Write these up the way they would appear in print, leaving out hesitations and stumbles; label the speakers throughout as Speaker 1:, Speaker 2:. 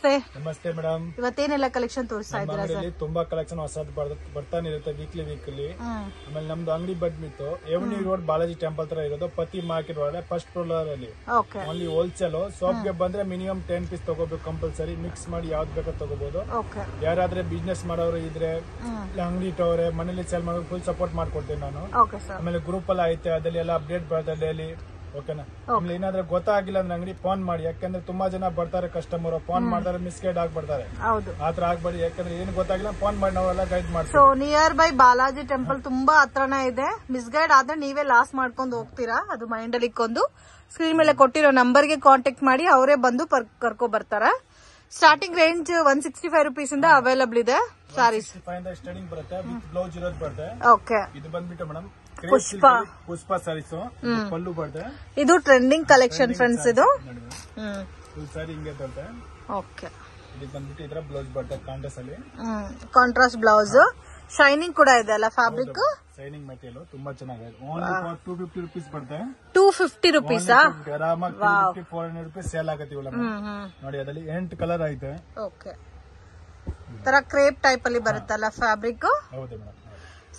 Speaker 1: ನಮಸ್ತೆ.
Speaker 2: ನಮಸ್ತೆ madam.
Speaker 1: ಇವತ್ತೇನೆಲ್ಲ collection ತೋರಿಸ್ತಾ ಇದ್ದೀರಾ ಸರ್?
Speaker 2: ತುಂಬಾ ಕಲೆಕ್ಷನ್ ಹೊಸದು ಬರ್ತಾನೆ ಇರುತ್ತೆ ವೀಕ್ಲಿ. ಆಮೇಲೆ ನಮ್ದು ಅಂಗಡಿ ಬಂದ್ಬಿಟ್ಟು ಎವನಿ ರೋಡ್ ಬಾಲಾಜಿ ಟೆಂಪಲ್ ತರ ಇರೋದು, ಪತಿ ಮಾರ್ಕೆಟ್ ಒಳಗಡೆ ಫಸ್ಟ್ ಫ್ಲೋರ್ ಅಲ್ಲಿ. Only wholesale. ಶಾಪ್ ಗೆ ಬಂದ್ರೆ ಮಿನಿಮಮ್ 10 ಪೀಸ್ ತಗೋಬೇಕು ಕಂಪಲ್ಸರಿ. ಮಿಕ್ಸ್ ಮಾಡಿ ಯಾವ್ದು ಬೇಕೋ ತಗೋಬಹುದು. ಯಾರಾದ್ರೆ ಬಿಸ್ನೆಸ್ ಮಾಡೋರು ಇದ್ರೆ, ಅಂಗಡಿ ಇಟ್ಟವ್ರೆ, ಮನೇಲಿ ಸೇಲ್ ಮಾಡೋರು ಫುಲ್ ಸಪೋರ್ಟ್ ಮಾಡ್ಕೊಡ್ತೀನಿ ನಾನು. ಆಮೇಲೆ ಗ್ರೂಪ್ ಎಲ್ಲ ಐತೆ, ಅದ್ರಲ್ಲಿ ಎಲ್ಲ ಅಪ್ಡೇಟ್ ಬರ್ತದೆ ಡೈಲಿ. ಓಕೆನಾ? ಆಮೇಲೆ ಏನಾದ್ರೆ ಗೊತ್ತಾಗಿಲ್ಲ ಅಂದ್ರೆ ಅಂಗಡಿ ಫೋನ್ ಮಾಡಿ, ಯಾಕಂದ್ರೆ ತುಂಬಾ ಜನ ಬರ್ತಾರೆ ಕಸ್ಟಮರ್, ಫೋನ್ ಮಾಡ್ತಾರೆ ಮಿಸ್ಗೈಡ್ ಆಗ್ಬಿಡ್ತಾರೆ. ಆತರ ಆಗ್ಬೇಡಿ, ಯಾಕಂದ್ರೆ ಏನು ಗೊತ್ತಾಗಿಲ್ಲ ಫೋನ್ ಮಾಡಿ ನಾವೆಲ್ಲ ಗೈಡ್ ಮಾಡ್ತೀವಿ.
Speaker 1: So near by Balaji temple ತುಂಬಾ ಹತ್ರನೇ ಇದೆ. ಮಿಸ್ಗೈಡ್ ಆದ್ರೆ ನೀವೇ ಲಾಸ್ ಮಾಡ್ಕೊಂಡು ಹೋಗ್ತೀರಾ, ಅದು ಮೈಂಡ್ ಅಲ್ಲಿ ಇಕ್ಕೊಂಡು ಸ್ಕ್ರೀನ್ ಮೇಲೆ ಕೊಟ್ಟಿರೋ ನಂಬರ್ ಗೆ ಕಾಂಟ್ಯಾಕ್ಟ್ ಮಾಡಿ ಅವರೇ ಬಂದು ಕರ್ಕೊ ಬರ್ತಾರೆ. ಸ್ಟಾರ್ಟಿಂಗ್ ರೇಂಜ್ 165 rupees ಇಂದ ಅವೈಲಬಲ್ ಇದೆ. ಸಾರೀಸ್
Speaker 2: ಸ್ಟಾರ್ಟಿಂಗ್ ಬರುತ್ತೆ, ವಿತ್ ಬ್ಲೌಸ್ ಇರೋದು ಬರುತ್ತೆ.
Speaker 1: ಓಕೆ,
Speaker 2: ಇದು ಬಂದ್ಬಿಟ್ಟು ಮೇಡಮ್
Speaker 1: ಪುಷ್ಪ
Speaker 2: ಸಾರೀಸ್. ಪಲ್ಲು ಬರುತ್ತೆ.
Speaker 1: ಇದು ಟ್ರೆಂಡಿಂಗ್ ಕಲೆಕ್ಷನ್ ಫ್ರೆಂಡ್ಸ್. ಇದು
Speaker 2: ಫುಲ್ ಸಾರಿ ಹಿಂಗೆ ಬರುತ್ತೆ.
Speaker 1: ಓಕೆ,
Speaker 2: ಇದು ಬಂದ್ಬಿಟ್ಟು ಇದರ ಬ್ಲೌಸ್ ಬರುತ್ತೆ ಕಾಂಟ್ರಾಸ್ಟ್ ಅಲ್ಲಿ.
Speaker 1: ಕಾಂಟ್ರಾಸ್ಟ್ ಬ್ಲೌಸ್, ಶೈನಿಂಗ್ ಕೂಡ ಇದೆ ಅಲ್ಲ ಫ್ಯಾಬ್ರಿಕ್.
Speaker 2: ಶೈನಿಂಗ್ ಮೆಟೀರಿಯಲ್ ತುಂಬಾ ಚೆನ್ನಾಗಿದೆ. ಓನ್ಲಿ 250 rupees ಬರುತ್ತೆ.
Speaker 1: 250 rupees
Speaker 2: ಆರಾಮಾಗಿ 400 rupees ಸೇಲ್ ಆಗತ್ತೆ ಇವಲ್ಲ ನೋಡಿ. ಅದ್ರಲ್ಲಿ 8 ಕಲರ್ ಐತೆ.
Speaker 1: ಓಕೆ, ತರ ಕ್ರೇಪ್ ಟೈಪ್ ಅಲ್ಲಿ ಬರುತ್ತಲ್ಲ ಫ್ಯಾಬ್ರಿಕ್.
Speaker 2: ಹೌದು ಮೇಡಮ್.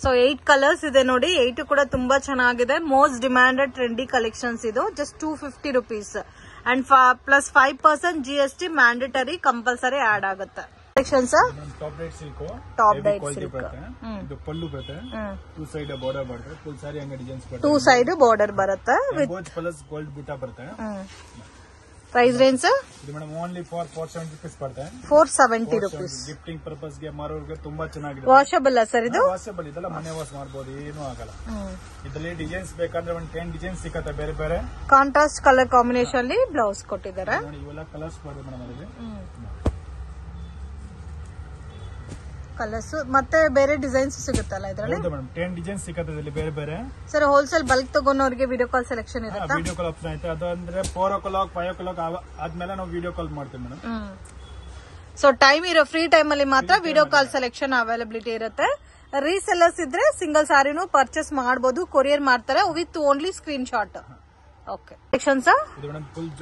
Speaker 1: ಸೊ 8 ಕಲರ್ಸ್ ಇದೆ ನೋಡಿ. 8 ಕೂಡ ತುಂಬಾ ಚೆನ್ನಾಗಿದೆ. ಮೋಸ್ಟ್ ಡಿಮ್ಯಾಂಡೆಡ್ ಟ್ರೆಂಡಿ ಕಲೆಕ್ಷನ್ಸ್ ಇದು. Just 250 rupees and plus 5% GST mandatory compulsory add ಆಗುತ್ತೆ. Collections
Speaker 2: top dyed silk,
Speaker 1: top dyed silk.
Speaker 2: ಇದು ಪಲ್ಲು ಬರುತ್ತೆ, 2 ಸೈಡ್ ಬಾರ್ಡರ್ ಬರುತ್ತೆ. ಫುಲ್ ಸಾರಿ ಹಂಗೆ ಡಿಸೈನ್ಸ್ ಬರುತ್ತೆ.
Speaker 1: 2 ಸೈಡ್ ಬಾರ್ಡರ್ ಬರುತ್ತೆ
Speaker 2: ವಿತ್ ಪ್ಲಸ್ ಗೋಲ್ಡ್ ಬುಟ್ಟ ಬರುತ್ತೆ.
Speaker 1: ಪ್ರೈಸ್ ರೇಂಜ್
Speaker 2: ಇದು ಮೇಡಮ್ ಓನ್ಲಿ ಫಾರ್ 470 rupees ಬರುತ್ತೆ.
Speaker 1: 470 rupees.
Speaker 2: ಗಿಫ್ಟಿಂಗ್ ಪರ್ಪಸ್ ಗೆ ಮಾರೋರ್ಗೆ ತುಂಬಾ ಚೆನ್ನಾಗಿದೆ.
Speaker 1: ವಾಷಬಲ್ ಸರ್ ಇದು?
Speaker 2: ವಾಷಬಲ್ ಇದೆಲ್ಲ ಮನೆ ವಾಶ್ ಮಾಡಬಹುದು, ಏನೂ ಆಗಲ್ಲ. ಇದರಲ್ಲಿ ಡಿಸೈನ್ಸ್ ಬೇಕಂದ್ರೆ ಒಂದು 10 ಡಿಸೈನ್ಸ್ ಸಿಕ್ಕತ್ತೆ ಬೇರೆ ಬೇರೆ.
Speaker 1: ಕಾಂಟ್ರಾಸ್ಟ್ ಕಲರ್ ಕಾಂಬಿನೇಷನ್ ಅಲ್ಲಿ ಬ್ಲೌಸ್ ಕೊಟ್ಟಿದ್ದಾರೆ.
Speaker 2: ಇವೆಲ್ಲ ಕಲರ್ಸ್ ಬರುತ್ತೆ ಮೇಡಮ್. ಅದರಲ್ಲಿ
Speaker 1: ಕಲರ್ಸ್ ಮತ್ತೆ ಬೇರೆ ಡಿಸೈನ್ಸ್ ಸಿಗುತ್ತಲ್ಲ ಇದರಲ್ಲಿ?
Speaker 2: ಹೌದು ಮೇಡಮ್, 10 ಡಿಸೈನ್ಸ್ ಸಿಗುತ್ತೆ ಇದರಲ್ಲಿ ಬೇರೆ ಬೇರೆ.
Speaker 1: ಸರ್ ಹೋಲ್ಸೇಲ್ ಬಲ್ಕ್ ತಗೊಂಡವರಿಗೆ ವಿಡಿಯೋ ಕಾಲ್ ಸೆಲೆಕ್ಷನ್ ಇರುತ್ತೆ?
Speaker 2: ವಿಡಿಯೋ ಕಾಲ್ ಆಪ್ಷನ್ ಐತೆ. ಅದು ಅಂದ್ರೆ 4 o'clock 5 o'clock ಆದ್ಮೇಲೆ ನಾವು ವಿಡಿಯೋ ಕಾಲ್ ಮಾಡ್ತೀವಿ ಮೇಡಮ್.
Speaker 1: ಸೊ ಟೈಮ್ ಇರೋ ಫ್ರೀ ಟೈಮ್ ಅಲ್ಲಿ ಮಾತ್ರ ವಿಡಿಯೋ ಕಾಲ್ ಸೆಲೆಕ್ಷನ್ ಅವೈಲಬಿಲಿಟಿ ಇರುತ್ತೆ. ರೀಸೆಲ್ಲರ್ಸ್ ಇದ್ರೆ ಸಿಂಗಲ್ ಸಾರಿನೂ ಪರ್ಚೇಸ್ ಮಾಡಬಹುದು, ಕೊರಿಯರ್ ಮಾಡ್ತಾರೆ with only screen shot. Okay, selections
Speaker 2: ಇದು ಮೇಡಮ್ ಫುಲ್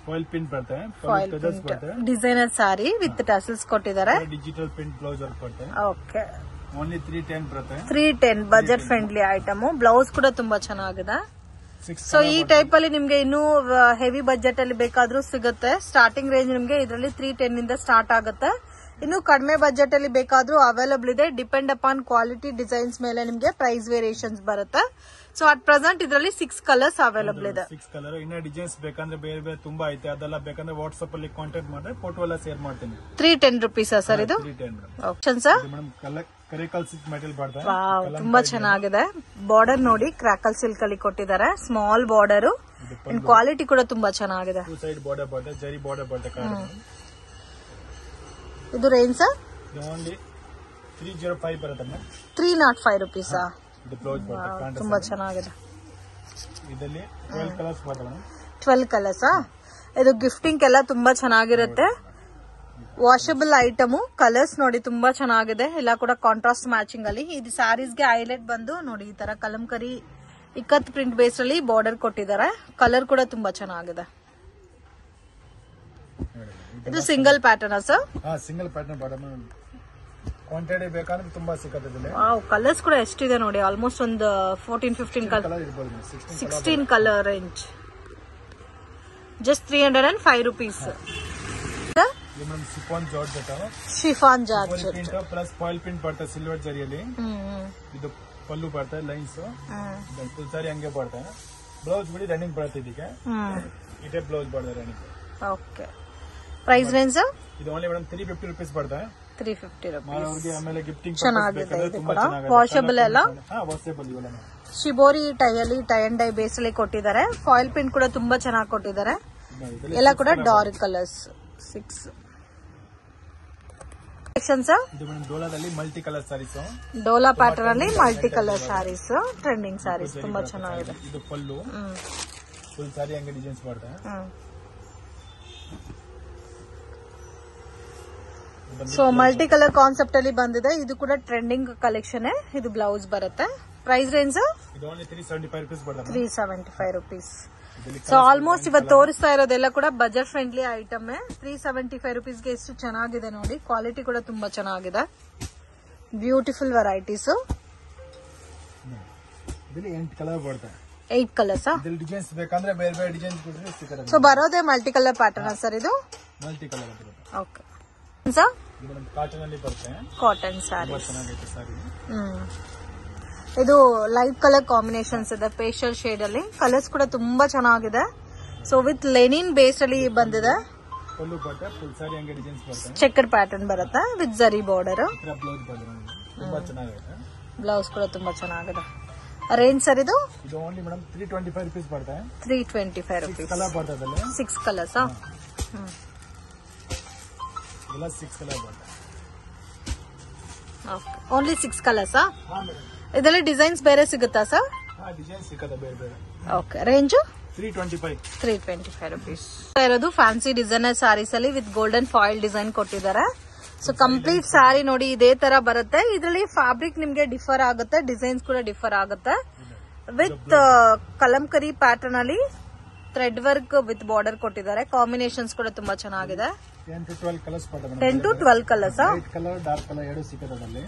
Speaker 2: ಫಾಯಿಲ್ ಪ್ರಿಂಟ್ ಬರುತ್ತೆ.
Speaker 1: ಡಿಸೈನರ್ ಸಾರಿ ವಿತ್ ಟಸಲ್ಸ್ ಕೊಟ್ಟಿದ್ದಾರೆ.
Speaker 2: ಡಿಜಿಟಲ್ ಪ್ರಿಂಟ್ ಬ್ಲೌಸ್ ವರ್ಕ್ ಬರುತ್ತೆ.
Speaker 1: ಓಕೆ,
Speaker 2: ಓನ್ಲಿ 310 ಬರುತ್ತೆ.
Speaker 1: 310 ಬಜೆಟ್ ಫ್ರೆಂಡ್ಲಿ ಐಟಮ್. ಬ್ಲೌಸ್ ಕೂಡ ತುಂಬಾ ಚೆನ್ನಾಗಿದೆ. ಸೊ ಈ ಟೈಪ್ ಅಲ್ಲಿ ನಿಮ್ಗೆ ಇನ್ನೂ ಹೆವಿ ಬಜೆಟ್ ಅಲ್ಲಿ ಬೇಕಾದ್ರೂ ಸಿಗುತ್ತೆ. ಸ್ಟಾರ್ಟಿಂಗ್ ರೇಂಜ್ ನಿಮ್ಗೆ ಇದರಲ್ಲಿ 310 ಇಂದ ಸ್ಟಾರ್ಟ್ ಆಗುತ್ತೆ. ಇನ್ನು ಕಡಿಮೆ ಬಜೆಟ್ ಅಲ್ಲಿ ಬೇಕಾದ್ರೂ ಅವೈಲಬಲ್ ಇದೆ. ಡಿಪೆಂಡ್ ಅಪಾನ್ ಕ್ವಾಲಿಟಿ ಡಿಸೈನ್ಸ್ ಮೇಲೆ ನಿಮ್ಗೆ ಪ್ರೈಸ್ ವೇರಿಯೇಷನ್ಸ್ ಬರುತ್ತೆ. ಸೊ ಅಟ್ ಪ್ರೆಸೆಂಟ್ ಇದರಲ್ಲಿ 6 ಕಲರ್ಸ್ ಅವೈಲಬಲ್ ಇದೆ.
Speaker 2: 6 ಕಲರ್. ಇನ್ನ ಡಿಸೈನ್ಸ್ ಬೇಕಂದ್ರೆ ಬೇರೆ ಬೇರೆ ತುಂಬಾ ಐತೆ. ಅದೆಲ್ಲ ಬೇಕಂದ್ರೆ ವಾಟ್ಸ್ಆಪ್ ಅಲ್ಲಿ ಕಾಂಟ್ಯಾಕ್ಟ್ ಮಾಡಿದ್ರೆ ಫೋಟೋ ಎಲ್ಲ ಶೇರ್ ಮಾಡ್ತೀನಿ.
Speaker 1: 310 rupees ಸರ್ ಇದು?
Speaker 2: 310
Speaker 1: option sir.
Speaker 2: Karikal silk material ಬರುತ್ತೆ.
Speaker 1: ತುಂಬಾ ಚೆನ್ನಾಗಿದೆ. ಬಾರ್ಡರ್ ನೋಡಿ ಕ್ರಾಕಲ್ ಸಿಲ್ಕ್ ಅಲ್ಲಿ ಕೊಟ್ಟಿದ್ದಾರೆ. ಸ್ಮಾಲ್ ಬಾರ್ಡರ್, ಕ್ವಾಲಿಟಿ ಕೂಡ ತುಂಬಾ ಚೆನ್ನಾಗಿದೆ.
Speaker 2: 2 ಸೈಡ್ ಬಾರ್ಡರ್ ಬರುತ್ತೆ, ಜರಿ ಬಾರ್ಡರ್ ಬರುತ್ತೆ.
Speaker 1: ಇದು ರೇಂಜ್ ಸರ್?
Speaker 2: ಓನ್ಲಿ 305 ಬರುತ್ತೆ ಮೇಡಮ್.
Speaker 1: 305 rupees.
Speaker 2: ಇದು ಬ್ಲೌಸ್ ಬರುತ್ತೆ.
Speaker 1: ತುಂಬಾ ಚೆನ್ನಾಗಿದೆ.
Speaker 2: ಇದರಲ್ಲಿ 12 ಕಲರ್ಸ್ ಬರುತ್ತೆ ಮೇಡಮ್.
Speaker 1: 12 ಕಲರ್ಸ್. ಇದು ಗಿಫ್ಟಿಂಗ್ ಎಲ್ಲ ತುಂಬಾ ಚೆನ್ನಾಗಿರುತ್ತೆ. Washable item. ಕಲರ್ಸ್ ನೋಡಿ ತುಂಬಾ ಚೆನ್ನಾಗಿದೆ. ಎಲ್ಲ ಕೂಡ ಕಾಂಟ್ರಾಸ್ಟ್ ಮ್ಯಾಚಿಂಗ್ ಅಲ್ಲಿ. ಇದು ಸ್ಯಾರೀಸ್ ಗೆ ಹೈಲೈಟ್ ಬಂದು ನೋಡಿ ಈ ತರ ಕಲಂಕರಿ ಇಕ್ಕತ್ ಪ್ರಿಂಟ್ ಬೇಸ್ ಅಲ್ಲಿ ಬಾರ್ಡರ್ ಕೊಟ್ಟಿದ್ದಾರೆ. ಕಲರ್ ಕೂಡ ತುಂಬಾ ಚೆನ್ನಾಗಿದೆ. ಇದು single pattern sir?
Speaker 2: Single pattern border. Quantity ಬೇಕಾದ್ರೆ ತುಂಬಾ ಸಿಗುತ್ತೆ.
Speaker 1: ಕಲರ್ಸ್ ಕೂಡ ಎಷ್ಟಿದೆ ನೋಡಿ. ಆಲ್ಮೋಸ್ಟ್ ಒಂದು 14-15 ಕಲರ್ ಇರಬಹುದು. 16 colour range. Just 305 rupees. Chiffon georgette
Speaker 2: plus foil print ಬರುತ್ತೆ ಸಿಲ್ವರ್ ಜರಿಯಲ್ಲಿ. ಇದು ಪಲ್ಲು ಬರುತ್ತೆ, ಲೈನ್ಸ್ ಫುಲ್ ಸಾರಿ ಹಂಗೆ ಬರುತ್ತೆ. ಬ್ಲೌಸ್ ಬಿಡಿ ರನ್ನಿಂಗ್ ಬರುತ್ತೆ. ಇದಕ್ಕೆ ಇದೇ ಬ್ಲೌಸ್ ಬರುತ್ತೆ ರನ್ನಿಂಗ್.
Speaker 1: ಓಕೆ, ಪ್ರೈಸ್ ರೇಂಜ್
Speaker 2: ಇದು ಓನ್ಲಿ ಮೇಡಮ್ 350 rupees ಬರುತ್ತೆ.
Speaker 1: 350 rupees.
Speaker 2: ಆಮೇಲೆ ಗಿಫ್ಟಿಂಗ್
Speaker 1: ಚೆನ್ನಾಗಿದೆ. ಇದು ಕೂಡ ವಾಷಬಲ್ ಎಲ್ಲ. ಶಿಬೋರಿ ಟೈ ಅಲ್ಲಿ ಟೈ ಅಂಡ್ ಡೈ ಬೇಸ್ ಅಲ್ಲಿ ಕೊಟ್ಟಿದ್ದಾರೆ. ಫಾಯಿಲ್ ಪ್ರಿಂಟ್ ಕೂಡ ತುಂಬಾ ಚೆನ್ನಾಗಿ ಕೊಟ್ಟಿದ್ದಾರೆ. ಎಲ್ಲ ಕೂಡ ಡಾರ್ಕ್ ಕಲರ್ಸ್. 6
Speaker 2: ಡೋಲಾದಲ್ಲಿ ಮಲ್ಟಿ ಕಲರ್ ಸಾರೀಸ್.
Speaker 1: ಡೋಲಾ ಪ್ಯಾಟರ್ನ್ ಅಲ್ಲಿ multi colour sarees, trending sarees ತುಂಬಾ ಚೆನ್ನಾಗಿದೆ.
Speaker 2: ಇದು ಪಲ್ಲು, ಫುಲ್ ಸಾರಿ ಹಂಗೆ ಡಿಸೈನ್ಸ್ ಬರುತ್ತೆ.
Speaker 1: ಸೊ ಮಲ್ಟಿ ಕಲರ್ ಕಾನ್ಸೆಪ್ಟ್ ಅಲ್ಲಿ ಬಂದಿದೆ. ಇದು ಕೂಡ ಟ್ರೆಂಡಿಂಗ್ ಕಲೆಕ್ಷನ್. ಇದು ಬ್ಲೌಸ್ ಬರುತ್ತೆ. ಪ್ರೈಸ್ ರೇಂಜ್
Speaker 2: ಇದು ಓನ್ಲಿ 375 rupees ಬರುತ್ತೆ.
Speaker 1: 375 rupees. ಸೊ ಆಲ್ಮೋಸ್ಟ್ ಇವತ್ತು ತೋರಿಸ್ತಾ ಇರೋದೆಲ್ಲ ಕೂಡ ಬಜೆಟ್ ಫ್ರೆಂಡ್ಲಿ ಐಟಮ್ 375 ರುಪೀಸ್ಗೆ ಎಷ್ಟು ಚೆನ್ನಾಗಿದೆ ನೋಡಿ. ಕ್ವಾಲಿಟಿ ಕೂಡ ತುಂಬಾ ಚೆನ್ನಾಗಿದೆ. Beautiful varieties.
Speaker 2: 8 ಕಲರ್ ಬರುತ್ತೆ.
Speaker 1: 8 ಕಲರ್ಸ್.
Speaker 2: ಡಿಸೈನ್ಸ್ ಬೇಕಂದ್ರೆ ಬೇರೆ ಬೇರೆ ಡಿಸೈನ್ಸ್ ಕೊಡ್ತೀವಿ ಸಿಗುತ್ತೆ.
Speaker 1: ಸೊ ಬರೋದೇ ಮಲ್ಟಿ ಕಲರ್ ಪ್ಯಾಟರ್ನ್ ಸರ್ ಇದು?
Speaker 2: ಮಲ್ಟಿ ಕಲರ್ ಬರುತ್ತೆ.
Speaker 1: Okay sir.
Speaker 2: ಇದು ಕಾಟನ್ ಅಲ್ಲಿ ಬರುತ್ತೆ.
Speaker 1: ಕಾಟನ್ ಸ್ಯಾರಿ
Speaker 2: ಚೆನ್ನಾಗಿದೆ ಸಾರಿ.
Speaker 1: ಇದು ಲೈಟ್ ಕಲರ್ ಕಾಂಬಿನೇಷನ್ಸ್ ಇದೆ ಪೇಸ್ಟಲ್ ಶೇಡ್ ಅಲ್ಲಿ. ಕಲರ್ಸ್ ಕೂಡ ತುಂಬಾ ಚೆನ್ನಾಗಿದೆ. ಸೊ ವಿತ್ ಲೆನಿನ್ ಬೇಸ್ ಅಲ್ಲಿ ಬಂದಿದೆ.
Speaker 2: ಫುಲ್ ಬರುತ್ತೆ. ಫುಲ್ ಸಾರಿ ಹಂಗೆ ಡಿಸೈನ್ಸ್ ಬರುತ್ತೆ.
Speaker 1: ಚೆಕರ್ ಪ್ಯಾಟರ್ನ್ ಬರುತ್ತೆ ವಿತ್ ಜರಿ ಬಾರ್ಡರ್.
Speaker 2: ಬ್ಲೌಸ್ ಬರುತ್ತೆ. ತುಂಬಾ ಚೆನ್ನಾಗಿದೆ.
Speaker 1: ಬ್ಲೌಸ್ ಕೂಡ ತುಂಬಾ ಚೆನ್ನಾಗಿದೆ. ರೇಂಜ್ ಸರ್ ಇದು?
Speaker 2: ಇದು ಓನ್ಲಿ ಮೇಡಮ್ 325 ರುಪೀಸ್ ಬರುತ್ತೆ.
Speaker 1: 325 ರುಪೀಸ್.
Speaker 2: ಕಲರ್ ಬರ್ತದೆ.
Speaker 1: 6 ಕಲರ್ಸ್.
Speaker 2: ಎಲ್ಲ 6 ಕಲರ್ ಬರುತ್ತೆ.
Speaker 1: Okay only 6 colours.
Speaker 2: ಹಾ ಮೇಡಮ್.
Speaker 1: ಇದರಲ್ಲಿ ಡಿಸೈನ್ಸ್ ಬೇರೆ ಸಿಗುತ್ತಾ ಸರ್?
Speaker 2: ಹಾ ಡಿಸೈನ್ ಸಿಗುತ್ತೆ ಬೇರೆ ಬೇರೆ.
Speaker 1: Okay range
Speaker 2: 325
Speaker 1: rupees. ಇರೋದು ಫ್ಯಾನ್ಸಿ ಡಿಸೈನರ್ ಸ್ಯಾರೀಸ್ ಅಲ್ಲಿ ವಿತ್ ಗೋಲ್ಡನ್ ಫಾಯಿಲ್ ಡಿಸೈನ್ ಕೊಟ್ಟಿದ್ದಾರೆ. ಸೊ ಕಂಪ್ಲೀಟ್ ಸ್ಯಾರಿ ನೋಡಿ ಇದೇ ತರ ಬರುತ್ತೆ. ಇದರಲ್ಲಿ ಫ್ಯಾಬ್ರಿಕ್ ನಿಮ್ಗೆ ಡಿಫರ್ ಆಗುತ್ತೆ, ಡಿಸೈನ್ಸ್ ಕೂಡ ಡಿಫರ್ ಆಗುತ್ತೆ. ವಿತ್ ಕಲಂಕರಿ ಪ್ಯಾಟರ್ನ್ ಅಲ್ಲಿ ಥ್ರೆಡ್ ವರ್ಕ್ ವಿತ್ ಬಾರ್ಡರ್ ಕೊಟ್ಟಿದ್ದಾರೆ. ಕಾಂಬಿನೇಷನ್ಸ್ ಕೂಡ ತುಂಬಾ ಚೆನ್ನಾಗಿದೆ.
Speaker 2: 10 to 12 ಕಲರ್ಸ್ ಬರ್ತದೆ.
Speaker 1: 10 to 12 colours.
Speaker 2: White colour dark colour ಎರಡು ಸಿಗುತ್ತೆ ಅದರಲ್ಲಿ.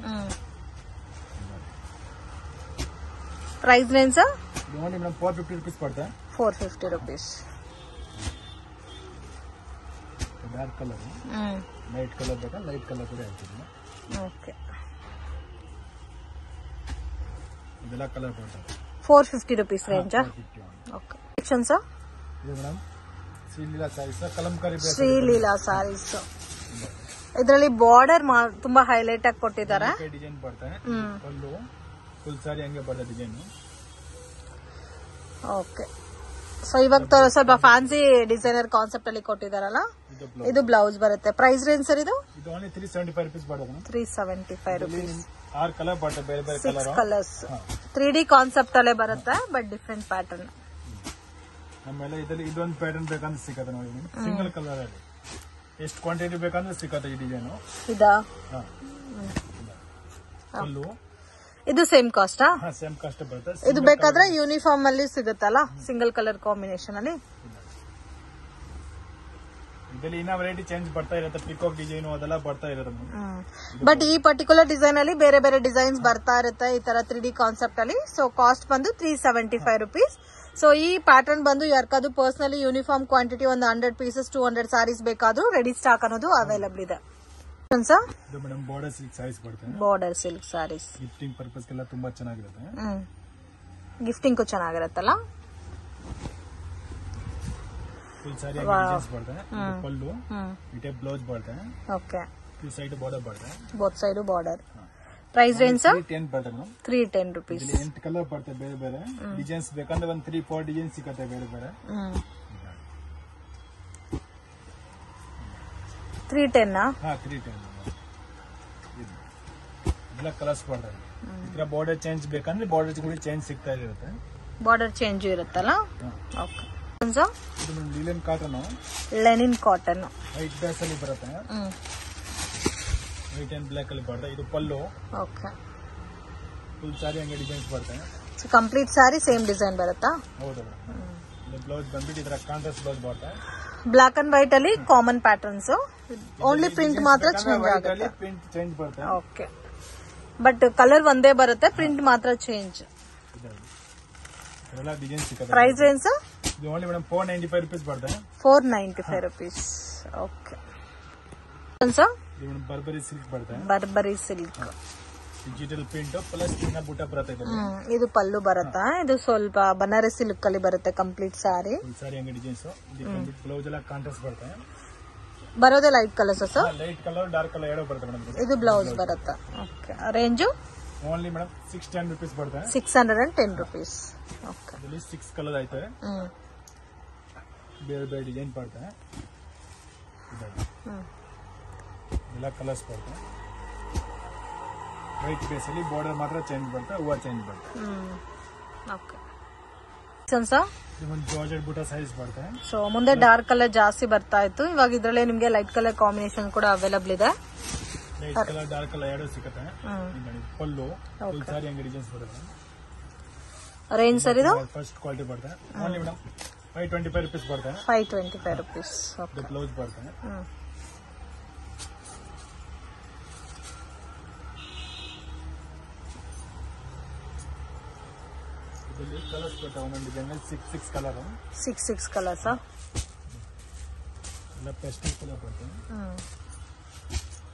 Speaker 1: Price range sir?
Speaker 2: Only madam 450 rupees ಬರುತ್ತೆ.
Speaker 1: 450 rupees.
Speaker 2: Dark colour light colour ಬೇಕಾ ಲೈಟ್ ಕಲರ್ ಕೂಡ ಹೇಳ್ತೀನಿ.
Speaker 1: ಓಕೆ
Speaker 2: ಇದೆಲ್ಲ ಕಲರ್ ಬರ್ತದೆ.
Speaker 1: 450 rupees range. Okay section sir?
Speaker 2: ಇದು madam Sreeleela sarees Kalamkari
Speaker 1: Sreeleela sarees. ಇದರಲ್ಲಿ ಬಾರ್ಡರ್ ತುಂಬಾ ಹೈಲೈಟ್ ಆಗಿ ಕೊಟ್ಟಿದ್ದಾರೆ.
Speaker 2: ಡಿಸೈನ್ ಬರ್ತದೆ. ಫುಲ್ ಸಾರಿ ಹಂಗೆ ಬರ್ತದೆ ಡಿಸೈನ್.
Speaker 1: ಓಕೆ ಸೊ ಇವಾಗ ಸ್ವಲ್ಪ ಫ್ಯಾನ್ಸಿ ಡಿಸೈನರ್ ಕಾನ್ಸೆಪ್ಟ್ ಅಲ್ಲಿ ಕೊಟ್ಟಿದಾರಲ್ಲ. ಇದು ಬ್ಲೌಸ್ ಬರುತ್ತೆ. ಪ್ರೈಸ್ ರೇಂಜ್ ಸರ್ ಇದು?
Speaker 2: ಇದು ಓನ್ಲಿ 375 ರುಪೀಸ್ ಬರುತ್ತೆ.
Speaker 1: 375 ರುಪೀಸ್.
Speaker 2: 6 ಕಲರ್ ಬರುತ್ತೆ ಬೇರೆ ಬೇರೆ ಕಲರ್.
Speaker 1: 6 ಕಲರ್ಸ್ 3D ಕಾನ್ಸೆಪ್ಟ್ ಅಲ್ಲೇ ಬರುತ್ತೆ ಬಟ್ ಡಿಫ್ರೆಂಟ್ ಪ್ಯಾಟರ್ನ್.
Speaker 2: ಆಮೇಲೆ ಇದರಲ್ಲಿ ಇದೊಂದು ಪ್ಯಾಟರ್ನ್ ಬೇಕಂದ್ರೆ ಸಿಗುತ್ತೆ ನೋಡಿ. ಸಿಂಗಲ್ ಕಲರ್ ಅಲ್ಲಿ ಎಷ್ಟು ಕ್ವಾಂಟಿಟಿ ಬೇಕಂದ್ರೆ ಸಿಗುತ್ತೆ ಈ ಡಿಸೈನ್.
Speaker 1: ಇದಾ? ಇದು ಸೇಮ್ ಕಾಸ್ಟ್?
Speaker 2: ಸೇಮ್ ಕಾಸ್ಟ್ ಬರುತ್ತೆ.
Speaker 1: ಇದು ಬೇಕಾದ್ರೆ ಯೂನಿಫಾರ್ಮ್ ಅಲ್ಲಿ ಸಿಗುತ್ತಲ್ಲ ಸಿಂಗಲ್ ಕಲರ್ ಕಾಂಬಿನೇಷನ್ ಅಲ್ಲಿ.
Speaker 2: ಇದರಲ್ಲಿ ಇನ್ನ ವೆರೈಟಿ ಚೇಂಜ್ ಬರ್ತಾ ಇರುತ್ತೆ. ಪಿಕಾಕ್ ಡಿಸೈನ್ ಅದೆಲ್ಲ ಬರ್ತಾ ಇರುತ್ತೆ.
Speaker 1: ಬಟ್ ಈ ಪರ್ಟಿಕ್ಯುಲರ್ ಡಿಸೈನ್ ಅಲ್ಲಿ ಬೇರೆ ಬೇರೆ ಡಿಸೈನ್ಸ್ ಬರ್ತಾ ಇರುತ್ತೆ ಈ ತರ 3D ಕಾನ್ಸೆಪ್ಟ್ ಅಲ್ಲಿ. ಸೊ ಕಾಸ್ಟ್ ಬಂದು 375 ರುಪೀಸ್. ಸೊ ಈ ಪ್ಯಾಟರ್ನ್ ಬಂದು ಯಾರ್ಕಾದ್ರು ಪರ್ಸನಲಿ ಯೂನಿಫಾರ್ಮ್ ಕ್ವಾಂಟಿಟಿ ಒಂದು 100 ಪೀಸಸ್ 200 ಸ್ಯಾರೀಸ್ ಬೇಕಾದ್ರೂ ರೆಡಿ ಸ್ಟಾಕ್ ಅನ್ನೋದು ಅವೈಲಬಲ್ ಇದೆ.
Speaker 2: ಇದು ಮೇಡಮ್ ಬಾರ್ಡರ್ ಸಿಲ್ಕ್ ಸ್ಯಾರೀಸ್ ಬರ್ತದೆ.
Speaker 1: Border silk sarees
Speaker 2: gifting purpose ಗೆಲ್ಲ ತುಂಬಾ ಚೆನ್ನಾಗಿರುತ್ತೆ.
Speaker 1: ಗಿಫ್ಟಿಂಗ್ ಚೆನ್ನಾಗಿರುತ್ತಲ್ಲ.
Speaker 2: ಫುಲ್ ಸಾರಿ ಡಿಸೈನ್ಸ್ ಬರ್ತದೆ. ಪಲ್ಲು ಇಟೆ ಬ್ಲೌಸ್ ಬರ್ತದೆ.
Speaker 1: ಓಕೆ
Speaker 2: ಈ ಸೈಡ್ ಬಾರ್ಡರ್ ಬರ್ತದೆ.
Speaker 1: Both side border. Price range sir?
Speaker 2: 310 ಬರ್ತದೆ.
Speaker 1: 310 ರುಪೀಸ್.
Speaker 2: 8 ಕಲರ್ ಬರ್ತದೆ ಬೇರೆ ಬೇರೆ ಡಿಸೈನ್ಸ್ ಬೇಕಂದ್ರೆ ಒಂದು 3-4 ಡಿಸೈನ್ ಸಿಗುತ್ತೆ ಬೇರೆ ಬೇರೆ.
Speaker 1: 310
Speaker 2: ಹಾ 310 ಇದೆಲ್ಲ ಕಲರ್ಸ್ ಬರ್ತದೆ. ಇದರ ಬಾರ್ಡರ್ ಚೇಂಜ್ ಬೇಕಂದ್ರೆ ಬಾರ್ಡರ್ ಕೂಡ ಚೇಂಜ್ ಸಿಗ್ತಾ ಇರುತ್ತೆ.
Speaker 1: ಬಾರ್ಡರ್ ಚೇಂಜ್ ಇರುತ್ತಲ್ಲ. ಓಕೆ ಇದು
Speaker 2: linen cotton.
Speaker 1: Lenin cotton
Speaker 2: white base ಅಲ್ಲಿ ಬರುತ್ತೆ. ವೈಟ್ ಅಂಡ್ ಬ್ಲಾಕ್ ಅಲ್ಲಿ ಬರ್ತದೆ. ಇದು ಪಲ್ಲು.
Speaker 1: ಓಕೆ
Speaker 2: ಫುಲ್ ಸಾರಿ ಹಂಗೆ ಡಿಸೈನ್ಸ್ ಬರ್ತದೆ.
Speaker 1: ಸೊ ಕಂಪ್ಲೀಟ್ ಸಾರಿ ಸೇಮ್ ಡಿಸೈನ್ ಬರುತ್ತಾ?
Speaker 2: ಹೌದು. ಬ್ಲೌಸ್ ಬಂದ್ಬಿಟ್ಟು ಇದರ ಕಾಂಟ್ರಾಸ್ಟ್ ಬ್ಲೌಸ್ ಬರ್ತದೆ.
Speaker 1: ಬ್ಲಾಕ್ ಅಂಡ್ ವೈಟ್ ಅಲ್ಲಿ ಕಾಮನ್ ಪ್ಯಾಟರ್ನ್ಸ್. ಓನ್ಲಿ ಪ್ರಿಂಟ್ ಮಾತ್ರ ಚೇಂಜ್ ಆಗುತ್ತೆ.
Speaker 2: ಪ್ರಿಂಟ್ ಚೇಂಜ್ ಬರುತ್ತೆ.
Speaker 1: ಓಕೆ ಬಟ್ ಕಲರ್ ಒಂದೇ ಬರುತ್ತೆ, ಪ್ರಿಂಟ್ ಮಾತ್ರ ಚೇಂಜ್.
Speaker 2: ಎಲ್ಲ ಡಿಸೈನ್ ಸಿಗುತ್ತೆ.
Speaker 1: ಪ್ರೈಸ್ ರೇಂಜ್
Speaker 2: ಇದು ಓನ್ಲಿ ಮೇಡಮ್ 495 ರುಪೀಸ್ ಬರ್ತದೆ.
Speaker 1: 495 ರುಪೀಸ್. ಓಕೆ ಸರ್
Speaker 2: ಬರ್ಬರಿ ಸಿಲ್ಕ್ ಬರ್ತದೆ.
Speaker 1: ಬರ್ಬರಿ ಸಿಲ್ಕ್
Speaker 2: ಡಿಜಿಟಲ್ ಪ್ರಿಂಟ್ ಪ್ಲಸ್ ಚಿನ್ನ ಬುಟ್ಟ ಬರುತ್ತೆ.
Speaker 1: ಇದು ಪಲ್ಲು ಬರುತ್ತಾ? ಇದು ಸ್ವಲ್ಪ ಬನಾರಸಿ ಲುಕ್ ಅಲ್ಲಿ ಬರುತ್ತೆ ಕಂಪ್ಲೀಟ್ ಸಾರಿ.
Speaker 2: ಸಾರಿ ಹಂಗೆ ಡಿಸೈನ್ಸ್. ಬ್ಲೌಸ್ ಎಲ್ಲ ಕಾಂಟ್ರಾಸ್ಟ್ ಬರುತ್ತೆ.
Speaker 1: ಬರೋದೇ light colours sir?
Speaker 2: Light colour dark colour ಎರಡು ಬರುತ್ತೆ ಮೇಡಮ್.
Speaker 1: ಇದು ಬ್ಲೌಸ್ ಬರುತ್ತೆ. Okay range
Speaker 2: only madam 610 rupees ಬರುತ್ತೆ.
Speaker 1: 610 ರುಪೀಸ್. ಓಕೆ
Speaker 2: ಇಲ್ಲಿ 6 ಕಲರ್ ಆಯ್ತವೆ. ಬೇರೆ ಬೇರೆ ಡಿಸೈನ್ ಬರ್ತದೆ. ಎಲ್ಲ ಕಲರ್ಸ್ ಬರ್ತದೆ. ವೈಟ್ ಬೇಸ್ ಅಲ್ಲಿ ಬಾರ್ಡರ್ ಮಾತ್ರ ಚೇಂಜ್ ಬರುತ್ತೆ, ಹೂವ ಚೇಂಜ್ ಬರುತ್ತೆ.
Speaker 1: ಓಕೆ
Speaker 2: ಜಾರ್ಜೆಟ್ ಬುಟ್ಟ ಸೈಜ್ ಬರುತ್ತೆ.
Speaker 1: ಸೊ ಮುಂದೆ ಡಾರ್ಕ್ ಕಲರ್ ಜಾಸ್ತಿ ಬರ್ತಾ ಇತ್ತು, ಇವಾಗ ಇದ್ರಲ್ಲೇ ನಿಮ್ಗೆ ಲೈಟ್ ಕಲರ್ ಕಾಂಬಿನೇಷನ್ ಕೂಡ ಅವೈಲಬಲ್ ಇದೆ.
Speaker 2: ಲೈಟ್ ಕಲರ್ ಡಾರ್ಕ್ ಕಲರ್ ಎರಡು ಸಿಗುತ್ತೆ. ಪಲ್ಲು ಫುಲ್ ಸಾರಿ ಹಂಗೆ ಡಿಸೈನ್ಸ್ ಬರುತ್ತೆ.
Speaker 1: ರೇಂಜ್ ಸರ್ ಇದು
Speaker 2: ಫಸ್ಟ್ ಕ್ವಾಲಿಟಿ ಬರುತ್ತೆ. ಓನ್ಲಿ ಮೇಡಮ್ 525 rupees ಬರುತ್ತೆ.
Speaker 1: 525 rupees.
Speaker 2: ಇದು ಬ್ಲೌಸ್ ಬರುತ್ತೆ. ಇದರಲ್ಲಿ ಕಲರ್ಸ್ ಬರುತ್ತೆ, ಒಂದೊಂದು ಡಿಸೈನ್ 6 ಕಲರ್.
Speaker 1: 6 ಕಲರ್ಸ್.
Speaker 2: ಎಲ್ಲ ಪೇಸ್ಟಲ್ ಕಲರ್ ಬರುತ್ತೆ.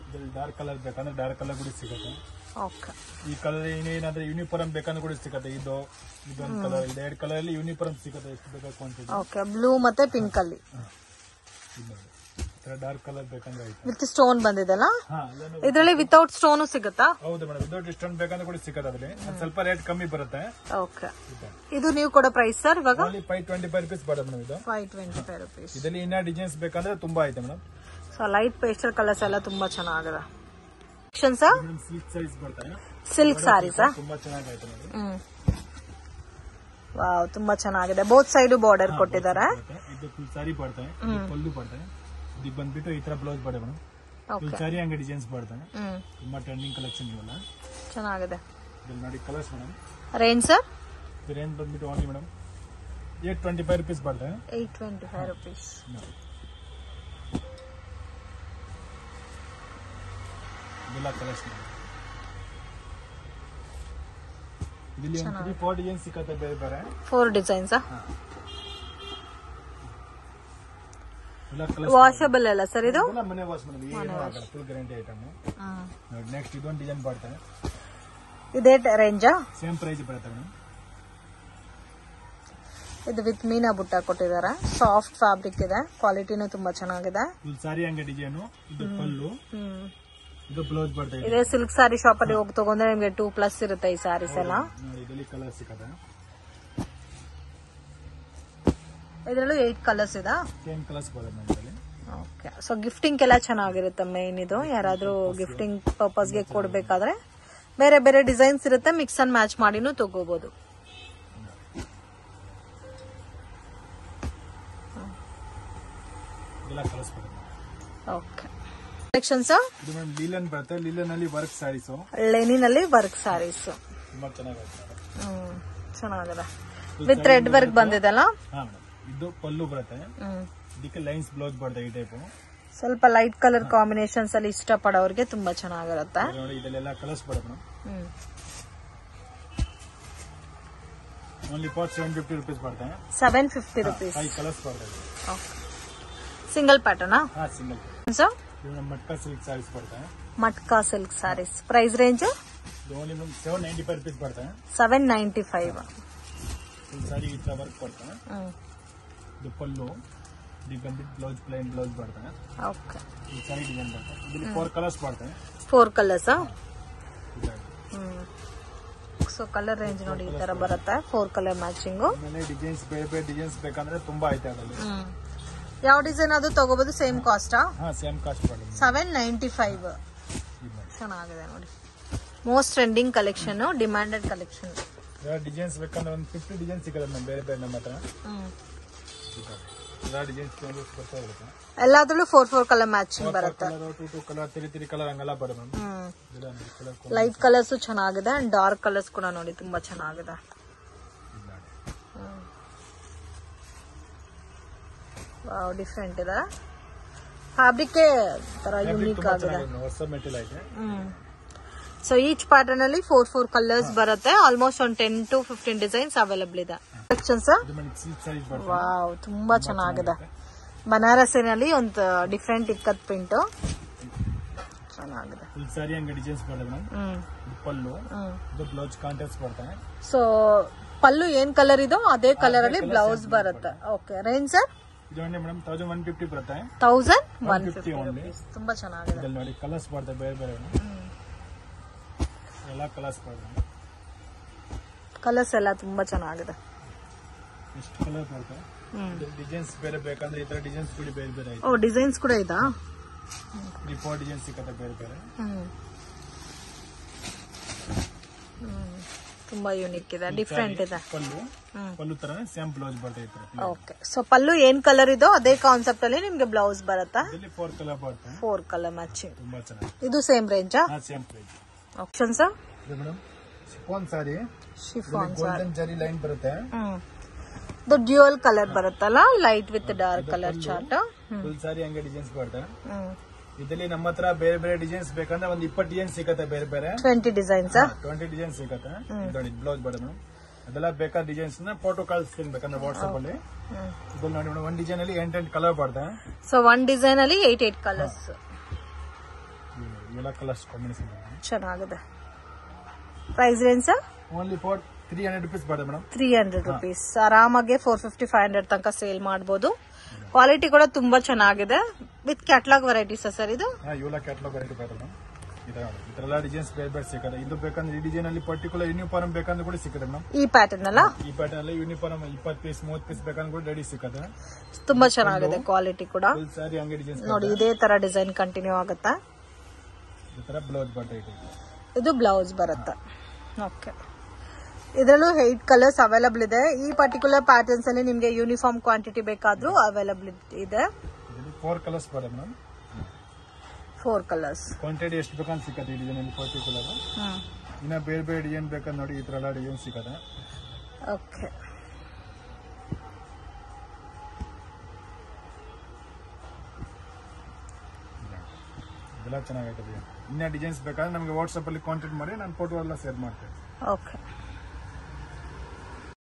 Speaker 2: ಇದರಲ್ಲಿ ಡಾರ್ಕ್ ಕಲರ್ ಬೇಕಂದ್ರೆ ಡಾರ್ಕ್ ಕಲರ್ ಕೂಡ ಸಿಗುತ್ತೆ.
Speaker 1: ಓಕೆ.
Speaker 2: ಈ ಕಲರ್ ಏನಾದ್ರೆ ಯೂನಿಫಾರ್ಮ್ ಬೇಕಂದ್ರೆ ಕೂಡ ಸಿಗುತ್ತೆ. ಇದೊಂದು ಕಲರ್, ಇದು 2 ಕಲರ್ ಅಲ್ಲಿ ಯೂನಿಫಾರ್ಮ್ ಸಿಗುತ್ತೆ, ಎಷ್ಟು ಬೇಕಾ ಕ್ವಾಂಟಿಟಿ.
Speaker 1: ಓಕೆ, ಬ್ಲೂ ಮತ್ತೆ ಪಿಂಕ್ ಅಲ್ಲಿ.
Speaker 2: ಡಾರ್ಕ್ ಕಲರ್ ಬೇಕಂದ್ರೆ ಆಯ್ತು.
Speaker 1: ವಿತ್ ಸ್ಟೋನ್ ಬಂದಿದೆಲ್ಲ. ಇದರಲ್ಲಿ ವಿತೌಟ್ ಸ್ಟೋನ್ ಸಿಗುತ್ತಾ?
Speaker 2: ಹೌದು ಮೇಡಮ್, ವಿತೌಟ್ ಸ್ಟೋನ್ ಬೇಕಂದ್ರೆ ಕೂಡ ಸಿಗುತ್ತೆ. ಅದ್ರಲ್ಲಿ ಸ್ವಲ್ಪ ರೇಟ್ ಕಮ್ಮಿ ಬರುತ್ತೆ.
Speaker 1: ಓಕೆ. ಇದು ನೀವು ಕೊಡೋ ಪ್ರೈಸ್ ಸರ್ ಇವಾಗ?
Speaker 2: 525 rupees ಬರುತ್ತೆ ಮೇಡಮ್. ಇದು
Speaker 1: 525 rupees.
Speaker 2: ಇದರಲ್ಲಿ ಇನ್ನ ಡಿಸೈನ್ಸ್ ಬೇಕಂದ್ರೆ ತುಂಬಾ ಐತೆ madam.
Speaker 1: So light pastel colours ಎಲ್ಲ ತುಂಬಾ ಚೆನ್ನಾಗಿದೆ. ಸಿಲ್ಕ್
Speaker 2: ಸೈಜ್ ಬರ್ತದೆ,
Speaker 1: ಸಿಲ್ಕ್ ಸಾರೀಸ್
Speaker 2: ತುಂಬಾ ಚೆನ್ನಾಗೈತೆ ಮೇಡಮ್.
Speaker 1: ವಾವ್, ತುಂಬಾ ಚೆನ್ನಾಗಿದೆ. ಬೋತ್ ಸೈಡ್ ಬಾರ್ಡರ್ ಕೊಟ್ಟಿದ್ದಾರೆ.
Speaker 2: ಇದು ಫುಲ್ ಸಾರಿ ಬರ್ತದೆ, ಪಲ್ಲು ಬರ್ತದೆ. ಇದು ಬಂದ್ಬಿಟ್ಟು ಈ ತರ ಬ್ಲೌಸ್ ಬರ್ತದೆ ಮೇಡಮ್. ಫುಲ್ ಸಾರಿ ಹಂಗೆ ಡಿಸೈನ್ಸ್ ಬರ್ತದೆ. ತುಂಬಾ ಟ್ರೆಂಡಿಂಗ್ ಕಲೆಕ್ಷನ್ ಇವೆಲ್ಲ
Speaker 1: ಚೆನ್ನಾಗಿದೆ.
Speaker 2: ಇಲ್ಲಿ ನೋಡಿ colours madam.
Speaker 1: Range sir?
Speaker 2: Range ಬಂದ್ಬಿಟ್ಟು ಓನ್ಲಿ ಮೇಡಮ್ 825 rupees ಬರ್ತದೆ.
Speaker 1: 825 rupees.
Speaker 2: ಇದೆಲ್ಲ ಕಲರ್ಸ್ ಇಲ್ಲಿ 4 ಡಿಸೈನ್ ಸಿಕ್ಕತ್ತೆ, ಬೇರೆ ಬೇರೆ
Speaker 1: 4 ಡಿಸೈನ್ಸ್. ವಾಷಬಲ್ ಅಲ್ಲ ಸರ್ ಇದು?
Speaker 2: ಮನೆ ವಾಶ್ ಮೇಡಮ್, ಏನು ಆಗಲ್ಲ, ಫುಲ್ ಗ್ಯಾರಂಟಿ ಐಟಮ್. ನೋಡಿ ನೆಕ್ಸ್ಟ್ ಇದೊಂದು ಡಿಸೈನ್ ಬರ್ತದೆ.
Speaker 1: ಇದೇ ರೇಂಜಾ?
Speaker 2: ಸೇಮ್ ಪ್ರೈಸ್ ಬರುತ್ತೆ ಮೇಡಮ್.
Speaker 1: ಇದು ವಿತ್ ಮೀನಾ ಬುಟ್ಟ ಕೊಟ್ಟಿದ್ದಾರೆ. ಸಾಫ್ಟ್ ಫ್ಯಾಬ್ರಿಕ್ ಇದೆ, ಕ್ವಾಲಿಟಿನೂ ತುಂಬಾ ಚೆನ್ನಾಗಿದೆ.
Speaker 2: ಫುಲ್ ಸಾರಿ ಹಂಗೆ ಡಿಸೈನ್. ಇದು ಪಲ್ಲು, ಇದು ಬ್ಲೌಸ್ ಬರ್ತದೆ.
Speaker 1: ಇದೇ ಸಿಲ್ಕ್ ಸಾರಿ ಶಾಪ್ ಅಲ್ಲಿ ಹೋಗಿ ತಗೊಂಡ್ರೆ ನಿಮ್ಗೆ 2+ ಇರುತ್ತೆ ಈ ಸಾರೀಸ್ ಎಲ್ಲ.
Speaker 2: ಇದರಲ್ಲಿ ಕಲರ್ ಸಿಕ್ಕತ್ತೆ.
Speaker 1: ಇದರಲ್ಲೂ 8 ಕಲರ್ಸ್ ಇದೆ.
Speaker 2: ಸೇಮ್ ಕಲರ್ಸ್ ಬರುತ್ತೆ.
Speaker 1: ಓಕೆ. ಸೊ ಗಿಫ್ಟಿಂಗ್ ಎಲ್ಲ ಚೆನ್ನಾಗಿರುತ್ತೆ ಮೇನ್ ಇದು. ಯಾರಾದ್ರೂ ಗಿಫ್ಟಿಂಗ್ ಪರ್ಪಸ್ಗೆ ಕೊಡ್ಬೇಕಾದ್ರೆ ಬೇರೆ ಬೇರೆ ಡಿಸೈನ್ಸ್ ಇರುತ್ತೆ, ಮಿಕ್ಸ್ ಅಂಡ್ ಮ್ಯಾಚ್ ಮಾಡಿನೂ ತಗೋಬಹುದು. ಓಕೆ. ಕಲೆಕ್ಷನ್ಸ್
Speaker 2: ಇದು ಮೇಡಮ್ ಲೀಲನ್ ಬರುತ್ತೆ. ಲೀಲನ್ ಅಲ್ಲಿ ವರ್ಕ್ ಸಾರೀಸ್,
Speaker 1: ಲೆನಿನ್ ಅಲ್ಲಿ ವರ್ಕ್ ಸಾರೀಸ್
Speaker 2: ತುಂಬಾ ಚೆನ್ನಾಗಿದೆ.
Speaker 1: ಚೆನ್ನಾಗಿದೆ. ವಿತ್ ರೆಡ್ ವರ್ಕ್ ಬಂದಿದೆಲ್ಲ.
Speaker 2: ಇದು ಪಲ್ಲು ಬರುತ್ತೆ, ಇದಕ್ಕೆ ಲೈನ್ಸ್ ಬ್ಲೌಸ್ ಬರುತ್ತೆ. ಈ ಟೈಪ್
Speaker 1: ಸ್ವಲ್ಪ ಲೈಟ್ ಕಲರ್ ಕಾಂಬಿನೇಷನ್ಸ್ ಅಲ್ಲಿ ಇಷ್ಟಪಡೋರಿಗೆ ತುಂಬಾ ಚೆನ್ನಾಗಿರುತ್ತೆ.
Speaker 2: ನೋಡಿ ಇದೆಲ್ಲ ಕಲರ್ಸ್ ಬರುತ್ತೆ ಮೇಡಮ್. ಓನ್ಲಿ 750 rupees ಬರುತ್ತೆ.
Speaker 1: 750 rupees.
Speaker 2: 5 ಕಲರ್ಸ್ ಬರುತ್ತೆ.
Speaker 1: ಸಿಂಗಲ್ ಪ್ಯಾಟರ್ನಾ?
Speaker 2: ಸಿಂಗಲ್. ಮಟ್ಕಾ ಸಿಲ್ಕ್ ಸಾರೀಸ್ ಬರುತ್ತೆ.
Speaker 1: Matka silk saris price range
Speaker 2: only 795 rupees ಬರುತ್ತೆ.
Speaker 1: 795.
Speaker 2: ಫುಲ್ ಸಾರಿ ಈ ತರ ವರ್ಕ್ ಬರುತ್ತೆ. ಇದು ಪಲ್ಲು, ಇದು ಬಂದ್ಬಿಟ್ಟು ಬ್ಲೌಸ್, ಪ್ಲೈನ್ ಬ್ಲೌಸ್ ಬರ್ತದೆ.
Speaker 1: ಓಕೆ.
Speaker 2: ಈ ಸಾರಿ ಡಿಸೈನ್ ಬರ್ತದೆ. ಇದರಲ್ಲಿ 4 ಕಲರ್ಸ್ ಬರ್ತದೆ.
Speaker 1: 4 ಕಲರ್ಸ್. ಸೊ ಕಲರ್ ರೇಂಜ್ ನೋಡಿ ಈ ತರ ಬರುತ್ತೆ. 4 ಕಲರ್ ಮ್ಯಾಚಿಂಗ್.
Speaker 2: ಆಮೇಲೆ ಡಿಸೈನ್ಸ್ ಬೇರೆ ಬೇರೆ ಡಿಸೈನ್ಸ್ ಬೇಕಂದ್ರೆ ತುಂಬಾ ಐತೆ ಅದರಲ್ಲಿ.
Speaker 1: ಯಾವ ಡಿಸೈನ್ ಅದು ತಗೋಬಹುದು? ಸೇಮ್ ಕಾಸ್ಟಾ?
Speaker 2: ಸೇಮ್ ಕಾಸ್ಟ್ ಬರುತ್ತೆ.
Speaker 1: 795. ಚೆನ್ನಾಗಿದೆ ನೋಡಿ. Most trending collection, demanded collection.
Speaker 2: Designs ಬೇಕಂದ್ರೆ ಒಂದು 50 ಡಿಸೈನ್ ಸಿಗುತ್ತೆ ನಮ್ಮ ಬೇರೆ ಬೇರೆ ನಮ್ಮ ಹತ್ರ.
Speaker 1: ಎಲ್ಲಾದ್ರಲ್ಲೂ 4 ಕಲರ್ ಮ್ಯಾಚಿಂಗ್ ಬರುತ್ತೆ.
Speaker 2: 2 ಕಲರ್ 3 ಕಲರ್ ಹಂಗೆಲ್ಲ ಬರುತ್ತೆ.
Speaker 1: ಲೈಟ್ ಕಲರ್ಸ್ ಚೆನ್ನಾಗಿದೆ ಅಂಡ್ ಡಾರ್ಕ್ ಕಲರ್ಸ್ ಕೂಡ ನೋಡಿ ತುಂಬಾ ಚೆನ್ನಾಗಿದೆ. ಡಿಫ್ರೆಂಟ್ ಇದೆ. ಫ್ಯಾಬ್ರಿಕ್ ತರ ಯೂನಿಕ್ ಆಗಿದೆ. ಸೊ ಈಚ್ ಪ್ಯಾಟರ್ನ್ ಅಲ್ಲಿ 4 ಕಲರ್ಸ್ ಬರುತ್ತೆ. ಆಲ್ಮೋಸ್ಟ್ ಒಂದು 10 to 15 ಡಿಸೈನ್ಸ್ ಅವೈಲಬಲ್ ಇದೆ. ವಾವ್, ತುಂಬಾ ಚೆನ್ನಾಗಿದೆ. ಬನಾರಸಿನಲ್ಲಿ ಒಂದು ಡಿಫ್ರೆಂಟ್ ಇಕ್ಕತ್ ಪ್ರಿಂಟ್ ಚೆನ್ನಾಗಿದೆ. ಸೊ ಪಲ್ಲು ಏನ್ ಕಲರ್ ಇದೋ ಅದೇ ಕಲರ್ ಅಲ್ಲಿ ಬ್ಲೌಸ್ ಬರುತ್ತೆ. ಓಕೆ. Range sir?
Speaker 2: 1150 ಬರುತ್ತೆ.
Speaker 1: 1150 rupees. ತುಂಬಾ ಚೆನ್ನಾಗಿದೆ.
Speaker 2: ನೋಡಿ ಕಲರ್ಸ್ ಬರುತ್ತೆ ಬೇರೆ ಬೇರೆ ಎಲ್ಲ ಕಲರ್ಸ್ ಬರುತ್ತೆ.
Speaker 1: ಕಲರ್ಸ್ ಎಲ್ಲ ತುಂಬಾ ಚೆನ್ನಾಗಿದೆ.
Speaker 2: ಎಷ್ಟು ಕಲರ್ ಬರುತ್ತೆ. ಡಿಸೈನ್ಸ್ ಬೇರೆ ಬೇಕಂದ್ರೆ ಈ ತರ ಡಿಸೈನ್ಸ್ ಕೂಡ ಬೇರೆ ಬೇರೆ ಇದೆ.
Speaker 1: ಓ, ಡಿಸೈನ್ಸ್ ಕೂಡ ಇದಾ?
Speaker 2: 4 ಡಿಸೈನ್ಸ್ ಸಿಗುತ್ತೆ ಬೇರೆ ಬೇರೆ.
Speaker 1: ತುಂಬಾ ಯೂನಿಕ್ ಇದೆ, ಡಿಫ್ರೆಂಟ್ ಇದೆ.
Speaker 2: ಪಲ್ಲು ತರ ಸೇಮ್ ಬ್ಲೌಸ್ ಬರುತ್ತೆ.
Speaker 1: ಓಕೆ. ಸೊ ಪಲ್ಲು ಏನ್ ಕಲರ್ ಇದೋ ಅದೇ ಕಾನ್ಸೆಪ್ಟ್ ಅಲ್ಲಿ ನಿಮ್ಗೆ ಬ್ಲೌಸ್ ಬರುತ್ತಾ?
Speaker 2: 4 ಕಲರ್ ಬರುತ್ತೆ.
Speaker 1: 4 ಕಲರ್ ಮ್ಯಾಚಿಂಗ್.
Speaker 2: ತುಂಬಾ ಚೆನ್ನಾಗಿದೆ.
Speaker 1: ಇದು ಸೇಮ್ ರೇಂಜಾ?
Speaker 2: Same price.
Speaker 1: Options
Speaker 2: madam chiffon sari,
Speaker 1: chiffon
Speaker 2: golden zari line ಬರುತ್ತೆ.
Speaker 1: ಇದು ಡ್ಯೂಯಲ್ ಕಲರ್ ಬರುತ್ತಲ್ಲ, light with dark colour chart.
Speaker 2: Full sari ಹಂಗೆ ಡಿಸೈನ್ಸ್ ಬರ್ತದೆ. ಇದರಲ್ಲಿ ನಮ್ಮ ಹತ್ರ ಬೇರೆ ಬೇರೆ ಡಿಸೈನ್ಸ್ ಬೇಕಂದ್ರೆ ಒಂದು 20 ಡಿಸೈನ್ ಸಿಗತ್ತೆ. ಬೇರೆ ಬೇರೆ
Speaker 1: 20 ಡಿಸೈನ್ಸ್
Speaker 2: 20 ಡಿಸೈನ್ ಸಿಗತ್ತೆ. ನೋಡಿ ಬ್ಲೌಸ್ ಬರ್ತದೆ ಮೇಡಮ್. ಅದೆಲ್ಲ ಬೇಕಾದ ಡಿಸೈನ್ಸ್ ನ ಫೋಟೋ ಕಳಿಸ್ತೀನಿ ಬೇಕಂದ್ರೆ ವಾಟ್ಸ್ಆಪ್ ಅಲ್ಲಿ. ಇದ್ರಲ್ಲಿ ನೋಡಿ ಮೇಡಮ್, ಒಂದ್ ಡಿಸೈನ್ ಅಲ್ಲಿ 8 ಕಲರ್ ಬರ್ತದೆ.
Speaker 1: ಸೊ ಒಂದ್ ಡಿಸೈನ್ ಅಲ್ಲಿ 8 ಕಲರ್ಸ್.
Speaker 2: ಎಲ್ಲ ಕಲರ್ಸ್ ಕಾಂಬಿನೇಷನ್
Speaker 1: ಚೆನ್ನಾಗಿದೆ. Price range
Speaker 2: only for 300 rupees ಬರ್ತದೆ ಮೇಡಮ್.
Speaker 1: 300 rupees. ಆರಾಮಾಗಿ 450-500 ತನಕ ಸೇಲ್ ಮಾಡಬಹುದು. ಕ್ವಾಲಿಟಿ ಕೂಡ ತುಂಬಾ ಚೆನ್ನಾಗಿದೆ. ವಿತ್ ಕ್ಯಾಟಲಾಗ್ ವೆರೈಟೀಸ್ ಸರ್ ಇದು?
Speaker 2: ಇವೆಲ್ಲ ಕ್ಯಾಟಲಾಗ್ ವೆರೈಟಿ ಬರ್ತದೆ ಮೇಡಮ್. ಇದೆಲ್ಲ ಡಿಸೈನ್ಸ್ ಬೇರೆ ಬೇರೆ ಸಿಗುತ್ತೆ. ಇದು ಬೇಕಂದ್ರೆ ಈ ಡಿಸೈನ್ ಅಲ್ಲಿ ಪರ್ಟಿಕ್ಯುಲರ್ ಯೂನಿಫಾರ್ಮ್ ಬೇಕಂದ್ರೆ ಕೂಡ ಸಿಗುತ್ತೆ ಮೇಡಮ್.
Speaker 1: ಈ ಪ್ಯಾಟರ್ನ್ ಅಲ್ಲ?
Speaker 2: ಈ ಪ್ಯಾಟರ್ನ್ ಅಲ್ಲಿ ಯೂನಿಫಾರ್ಮ್ 20 ಪೀಸ್ 30 ಪೀಸ್ ಬೇಕಂದ್ರೆ ಕೂಡ ರೆಡಿ ಸಿಗುತ್ತೆ.
Speaker 1: ತುಂಬಾ ಚೆನ್ನಾಗಿದೆ ಕ್ವಾಲಿಟಿ ಕೂಡ.
Speaker 2: ಫುಲ್ ಸಾರಿ ಹಂಗೆ ಡಿಸೈನ್ಸ್
Speaker 1: ನೋಡಿ, ಇದೇ ತರ ಡಿಸೈನ್ ಕಂಟಿನ್ಯೂ ಆಗುತ್ತೆ.
Speaker 2: ಈ ತರ ಬ್ಲೌಸ್ ಬರ್ತದೆ.
Speaker 1: ಇದು ಬ್ಲೌಸ್ ಬರುತ್ತೆ. ಓಕೆ, ಇದರಲ್ಲೂ 8 ಕಲರ್ಸ್ ಅವೈಲಬಲ್ ಇದೆ. ಈ ಪರ್ಟಿಕ್ಯುಲರ್ ಪ್ಯಾಟರ್ನ್ಸ್ ಅಲ್ಲಿ ನಿಮ್ಗೆ ಯೂನಿಫಾರ್ಮ್ ಕ್ವಾಂಟಿಟಿ ಬೇಕಾದ್ರೂ ಅವೈಲಬಲ್ ಇದೆ.
Speaker 2: 4 ಕಲರ್ಸ್ ಬರುತ್ತೆ ಮೇಡಮ್.
Speaker 1: 4 ಕಲರ್ಸ್
Speaker 2: ಕ್ವಾಂಟಿಟಿ ಎಷ್ಟು ಬೇಕಂತ ಸಿಗುತ್ತೆ ಈ ಡಿಸೈನ್ ಅಲ್ಲಿ ಪರ್ಟಿಕ್ಯುಲರ್. ಇನ್ನ ಬೇರೆ ಬೇರೆ ಡಿಸೈನ್ ಬೇಕಂದ್ರೆ ನೋಡಿ ಈ ತರ ಎಲ್ಲ ಡಿಸೈನ್ ಸಿಗುತ್ತೆ.
Speaker 1: ಓಕೆ,
Speaker 2: ಇದೆಲ್ಲ ಚೆನ್ನಾಗೈತೆ. ಇನ್ನ ಡಿಸೈನ್ಸ್ ಬೇಕಾದ್ರೆ ನಮಗೆ ವಾಟ್ಸ್ಆಪ್ ಅಲ್ಲಿ ಕಾಂಟ್ಯಾಕ್ಟ್ ಮಾಡಿ ನಾನು ಫೋಟೋ ಎಲ್ಲ ಶೇರ್ ಮಾಡ್ತೇನೆ.
Speaker 1: ಓಕೆ.